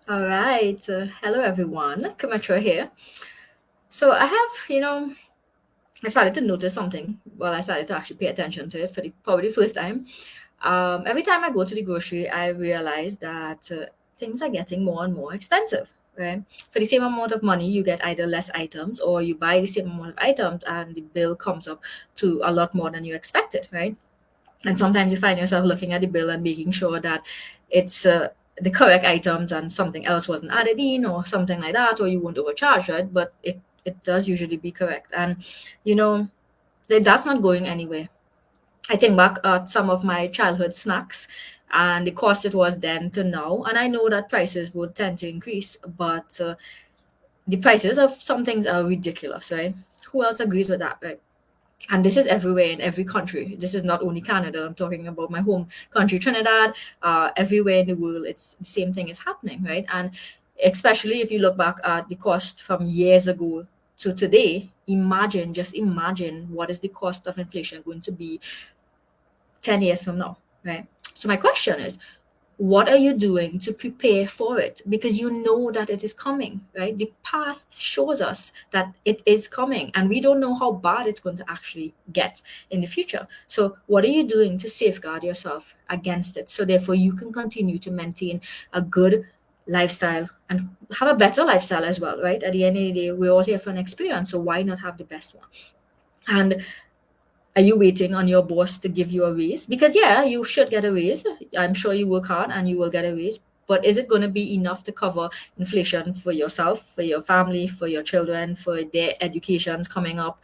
All right. Hello, everyone. Camitra here. So I have, I started to notice something. Well, I started to actually pay attention to it for probably the first time. Every time I go to the grocery, I realize that things are getting more and more expensive. Right? For the same amount of money, you get either less items or you buy the same amount of items and the bill comes up to a lot more than you expected, right? And sometimes you find yourself looking at the bill and making sure that it's the correct items and something else wasn't added in or something like that, or you won't overcharge, right? But it does usually be correct. And you know that's not going anywhere. I think back at some of my childhood snacks and the cost it was then to now, and I know that prices would tend to increase, but the prices of some things are ridiculous, right? Who else agrees with that, right? And this is everywhere in every country. This is not only Canada. I'm talking about my home country, Trinidad. Everywhere in the world, it's the same thing is happening, right? And especially if you look back at the cost from years ago to today, just imagine what is the cost of inflation going to be 10 years from now, right? So my question is, what are you doing to prepare for it? Because you know that it is coming, right? The past shows us that it is coming, and we don't know how bad it's going to actually get in the future. So what are you doing to safeguard yourself against it, so therefore you can continue to maintain a good lifestyle and have a better lifestyle as well, right? At the end of the day, we're all here for an experience, so why not have the best one? And are you waiting on your boss to give you a raise? Because yeah, you should get a raise. I'm sure you work hard and you will get a raise. But is it going to be enough to cover inflation for yourself, for your family, for your children, for their educations coming up,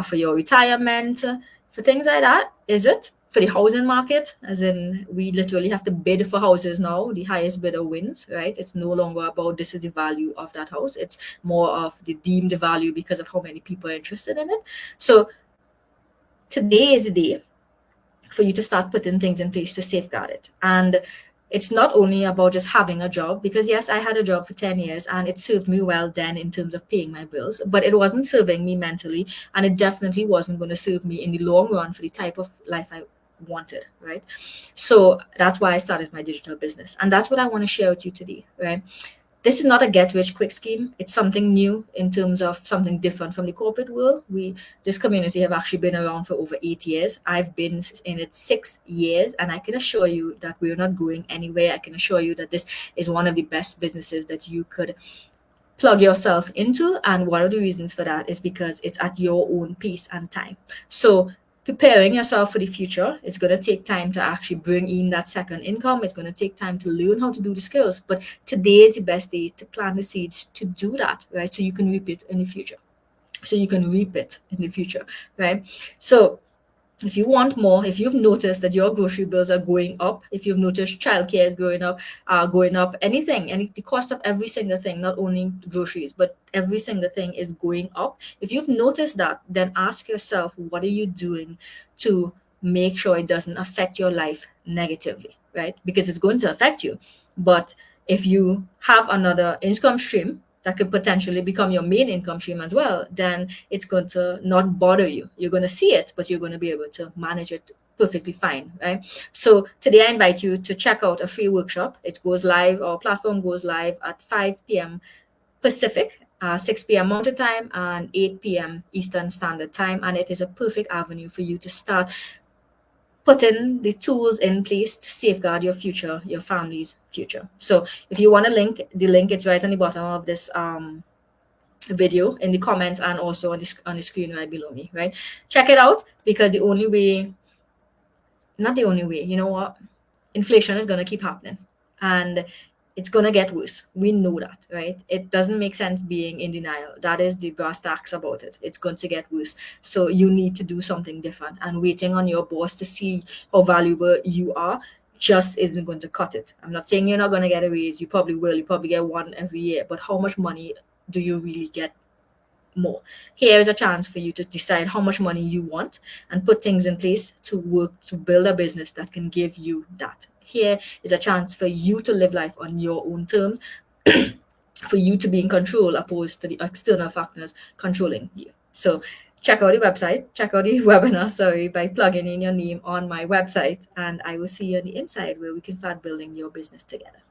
for your retirement, for things like that? Is it? For the housing market, as in we literally have to bid for houses now. The highest bidder wins, right? It's no longer about this is the value of that house. It's more of the deemed value because of how many people are interested in it. So today is the day for you to start putting things in place to safeguard it. And it's not only about just having a job, because yes, I had a job for 10 years and it served me well then in terms of paying my bills, but it wasn't serving me mentally, and it definitely wasn't going to serve me in the long run for the type of life I wanted, right? So that's why I started my digital business. And that's what I want to share with you today, right? This is not a get rich quick scheme. It's something new in terms of something different from the corporate world. This community have actually been around for over 8 years. I've been in it 6 years, and I can assure you that we're not going anywhere. I can assure you that this is one of the best businesses that you could plug yourself into. And one of the reasons for that is because it's at your own pace and time. So preparing yourself for the future, it's going to take time to actually bring in that second income. It's going to take time to learn how to do the skills. But today is the best day to plant the seeds to do that, right? So you can reap it in the future. Right? So if you want more, if you've noticed that your grocery bills are going up, if you've noticed childcare is going up, the cost of every single thing, not only groceries, but every single thing is going up. If you've noticed that, then ask yourself, what are you doing to make sure it doesn't affect your life negatively, right? Because it's going to affect you. But if you have another income stream that could potentially become your main income stream as well, then it's going to not bother you. You're going to see it, but you're going to be able to manage it perfectly fine, right? So today I invite you to check out a free workshop. It goes live, our platform goes live at 5 p.m. Pacific, 6 p.m. Mountain Time, and 8 p.m. Eastern Standard Time. And it is a perfect avenue for you to start putting the tools in place to safeguard your future, your family's future. So if you want a link, the link is right on the bottom of this video, in the comments, and also on the screen right below me, right? Check it out, because not the only way, you know what? Inflation is going to keep happening, and it's going to get worse. We know that, right? It doesn't make sense being in denial. That is the brass tacks about it. It's going to get worse. So you need to do something different, and waiting on your boss to see how valuable you are just isn't going to cut it. I'm not saying you're not going to get a raise. You probably will. You probably get one every year. But how much money do you really get more? Here is a chance for you to decide how much money you want and put things in place to work to build a business that can give you that. Here is a chance for you to live life on your own terms, for you to be in control opposed to the external factors controlling you. So check out the website, check out the webinar, by plugging in your name on my website, and I will see you on the inside where we can start building your business together.